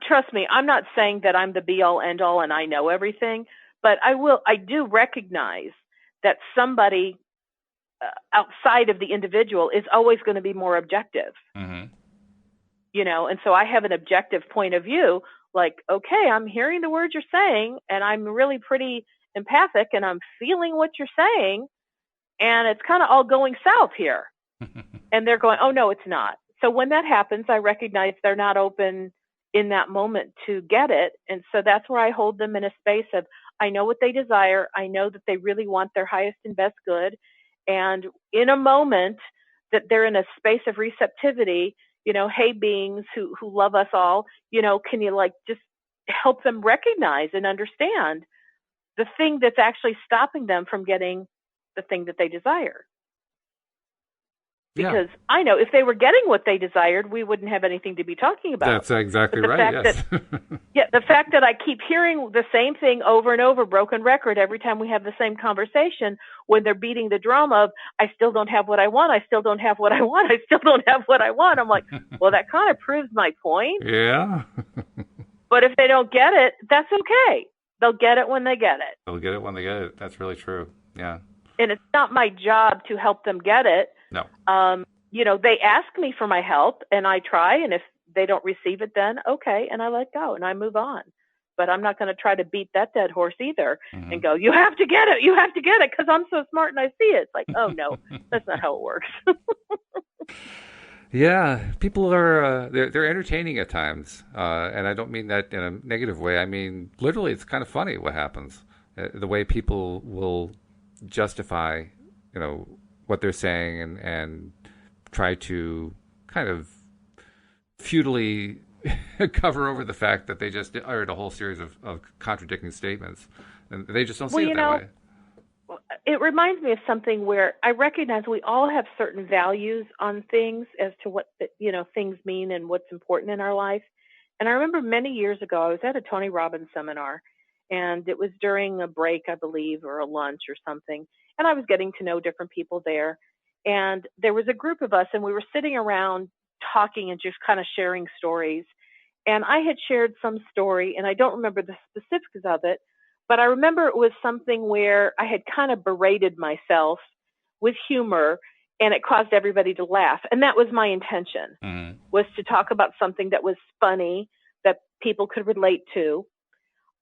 trust me, I'm not saying that I'm the be all end all and I know everything, but I do recognize that somebody outside of the individual is always going to be more objective.
Mm-hmm.
And so I have an objective point of view, like, okay, I'm hearing the words you're saying, and I'm really pretty empathic, and I'm feeling what you're saying, and it's kind of all going south here. And they're going, oh, no, it's not. So when that happens, I recognize they're not open in that moment to get it. And so that's where I hold them in a space of, I know what they desire. I know that they really want their highest and best good. And in a moment that they're in a space of receptivity, hey, beings who love us all, can you just help them recognize and understand the thing that's actually stopping them from getting the thing that they desire? Because I know if they were getting what they desired, we wouldn't have anything to be talking about.
That's exactly right, yes.
The fact that I keep hearing the same thing over and over, broken record, every time we have the same conversation, when they're beating the drum of, I still don't have what I want, I still don't have what I want, I still don't have what I want. I'm like, well, that kind of proves my point.
Yeah.
But if they don't get it, that's okay. They'll get it when they get it.
They'll get it when they get it. That's really true. Yeah.
And it's not my job to help them get it.
No.
They ask me for my help, and I try, and if they don't receive it, then okay, and I let go, and I move on. But I'm not going to try to beat that dead horse either and go, you have to get it, because I'm so smart and I see it. It's like, oh, no, that's not how it works.
Yeah, people are, they're entertaining at times, and I don't mean that in a negative way. I mean, literally, it's kind of funny what happens, the way people will justify, what they're saying and try to kind of futilely cover over the fact that they just uttered a whole series of contradicting statements, and they just don't see it that way.
It reminds me of something where I recognize we all have certain values on things as to what things mean and what's important in our life. And I remember many years ago, I was at a Tony Robbins seminar, and it was during a break, I believe, or a lunch or something. And I was getting to know different people there. And there was a group of us, and we were sitting around talking and just kind of sharing stories. And I had shared some story, and I don't remember the specifics of it, but I remember it was something where I had kind of berated myself with humor, and it caused everybody to laugh. And that was my intention, was to talk about something that was funny, that people could relate to.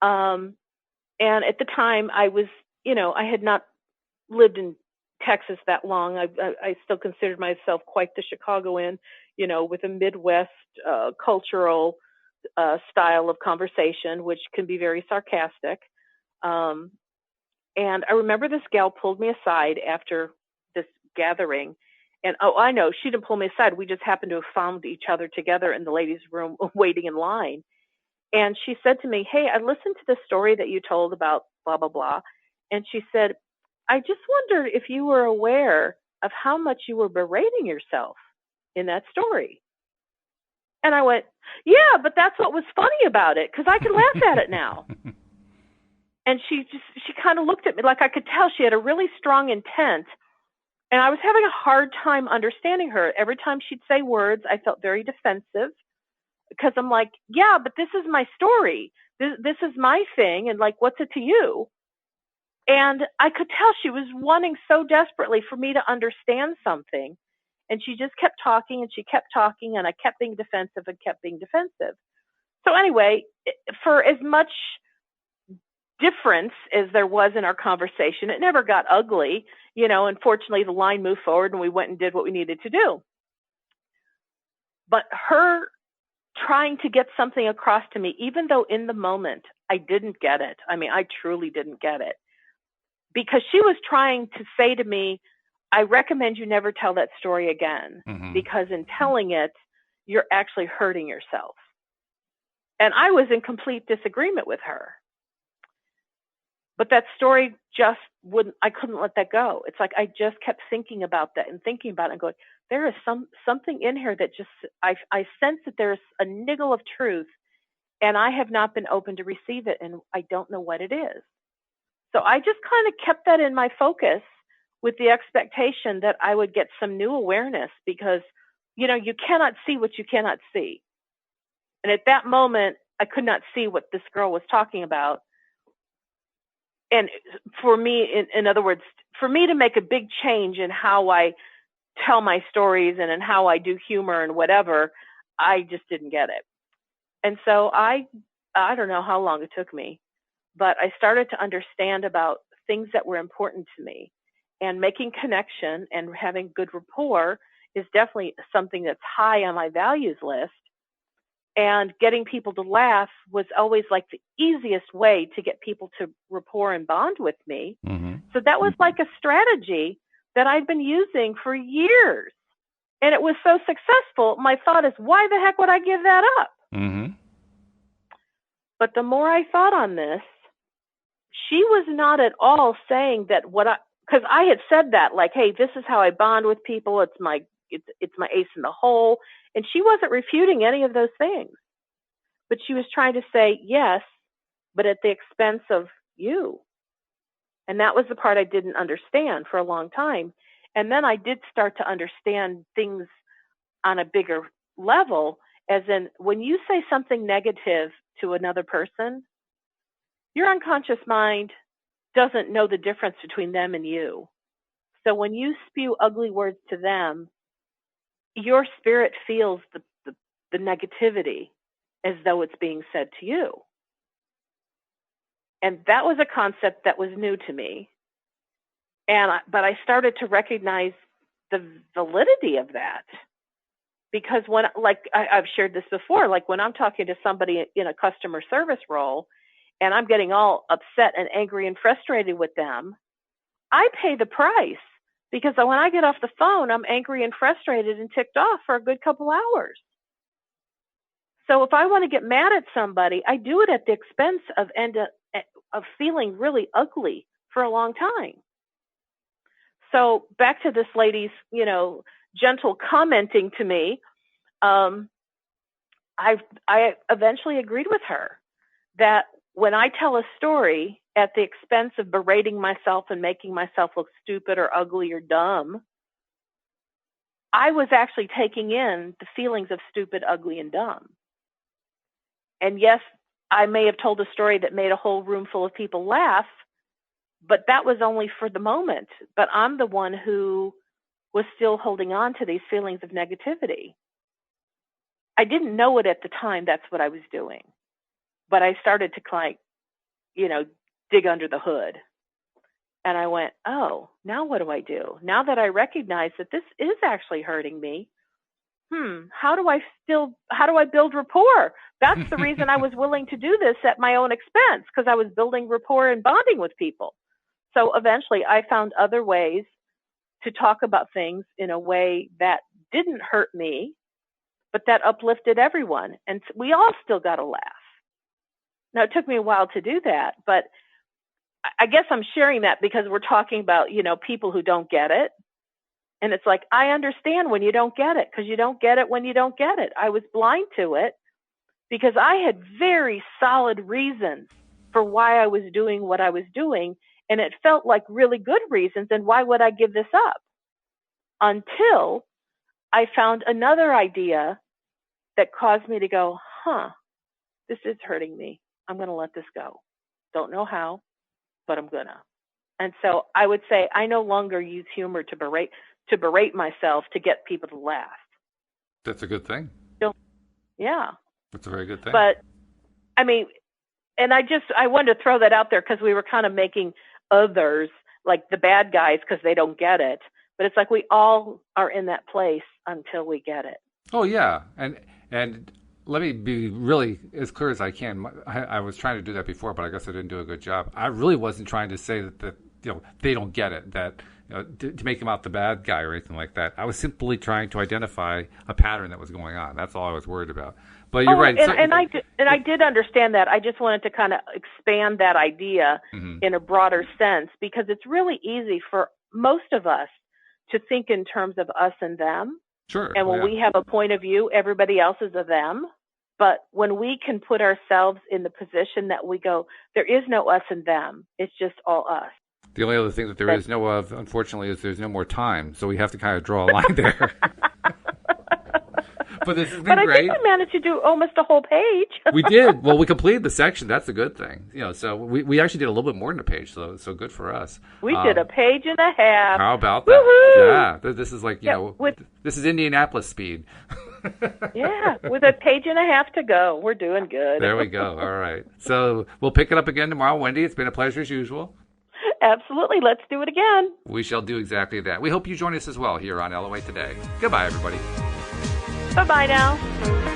And at the time, I was, I had not lived in Texas that long. I still considered myself quite the Chicagoan, with a Midwest cultural style of conversation, which can be very sarcastic. And I remember this gal pulled me aside after this gathering. And, I know, she didn't pull me aside. We just happened to have found each other together in the ladies' room waiting in line. And she said to me, hey, I listened to the story that you told about blah, blah, blah. And she said, I just wondered if you were aware of how much you were berating yourself in that story. And I went, yeah, but that's what was funny about it, because I can laugh at it now. And she kind of looked at me like I could tell she had a really strong intent. And I was having a hard time understanding her. Every time she'd say words, I felt very defensive, because I'm like, yeah, but this is my story. This is my thing. And like, what's it to you? And I could tell she was wanting so desperately for me to understand something. And she just kept talking, and she kept talking, and I kept being defensive and kept being defensive. So anyway, for as much difference as there was in our conversation, it never got ugly, unfortunately the line moved forward and we went and did what we needed to do. But her trying to get something across to me, even though in the moment I didn't get it. I mean, I truly didn't get it, because she was trying to say to me, I recommend you never tell that story again, because in telling it, you're actually hurting yourself. And I was in complete disagreement with her. But that story just I couldn't let that go. It's like I just kept thinking about that and thinking about it and going, there is something in here that just, I sense that there's a niggle of truth, and I have not been open to receive it, and I don't know what it is. So I just kind of kept that in my focus with the expectation that I would get some new awareness, because, you cannot see what you cannot see. And at that moment, I could not see what this girl was talking about. And for me, in other words, for me to make a big change in how I tell my stories and in how I do humor and whatever, I just didn't get it. And so I don't know how long it took me, but I started to understand about things that were important to me. And making connection and having good rapport is definitely something that's high on my values list. And getting people to laugh was always like the easiest way to get people to rapport and bond with me. So that was like a strategy that I'd been using for years. And it was so successful. My thought is, why the heck would I give that up? But the more I thought on this, she was not at all saying that because I had said that, like, hey, this is how I bond with people. It's my, it's my ace in the hole. And she wasn't refuting any of those things, but she was trying to say yes, but at the expense of you. And that was the part I didn't understand for a long time. And then I did start to understand things on a bigger level, as in when you say something negative to another person, your unconscious mind doesn't know the difference between them and you. So when you spew ugly words to them, your spirit feels the negativity as though it's being said to you. And that was a concept that was new to me. But I started to recognize the validity of that. Because when, like I've shared this before, like when I'm talking to somebody in a customer service role and I'm getting all upset and angry and frustrated with them, I pay the price, because when I get off the phone, I'm angry and frustrated and ticked off for a good couple hours. So if I want to get mad at somebody, I do it at the expense of feeling really ugly for a long time. So back to this lady's, gentle commenting to me, I eventually agreed with her that when I tell a story at the expense of berating myself and making myself look stupid or ugly or dumb, I was actually taking in the feelings of stupid, ugly, and dumb. And yes, I may have told a story that made a whole room full of people laugh, but that was only for the moment. But I'm the one who was still holding on to these feelings of negativity. I didn't know it at the time that's what I was doing, but I started to dig under the hood. And I went, oh, now what do I do? Now that I recognize that this is actually hurting me, how do I build rapport? That's the reason I was willing to do this at my own expense, because I was building rapport and bonding with people. So eventually I found other ways to talk about things in a way that didn't hurt me, but that uplifted everyone. And we all still got a laugh. Now, it took me a while to do that, but I guess I'm sharing that because we're talking about, people who don't get it. And it's like, I understand when you don't get it, because you don't get it when you don't get it. I was blind to it because I had very solid reasons for why I was doing what I was doing. And it felt like really good reasons. And why would I give this up? Until I found another idea that caused me to go, this is hurting me. I'm going to let this go. Don't know how, but I'm going to. And so I would say I no longer use humor to berate myself to get people to laugh.
That's a good thing.
Yeah.
That's a very good thing.
But, I mean, and I wanted to throw that out there because we were kind of making others like the bad guys because they don't get it. But it's like we all are in that place until we get it.
Oh, yeah. And let me be really as clear as I can. I was trying to do that before, but I guess I didn't do a good job. I really wasn't trying to say that they don't get it, that to make them out the bad guy or anything like that. I was simply trying to identify a pattern that was going on. That's all I was worried about. But you're right.
And I did understand that. I just wanted to kind of expand that idea in a broader sense, because it's really easy for most of us to think in terms of us and them.
Sure.
And when we have a point of view, everybody else is a them. But when we can put ourselves in the position that we go, there is no us and them. It's just all us.
The only other thing that there is no of, unfortunately, is there's no more time. So we have to kind of draw a line there. But this has been great.
But I think we managed to do almost a whole page.
We did. Well, we completed the section. That's a good thing. So we actually did a little bit more than a page. So good for us.
We did a page and a half.
How about that? Woo-hoo! Yeah. This is like, this is Indianapolis speed.
Yeah. With a page and a half to go. We're doing good.
There we go. All right. So we'll pick it up again tomorrow. Wendy, it's been a pleasure as usual.
Absolutely. Let's do it again.
We shall do exactly that. We hope you join us as well here on LOA Today. Goodbye, everybody.
Bye-bye now.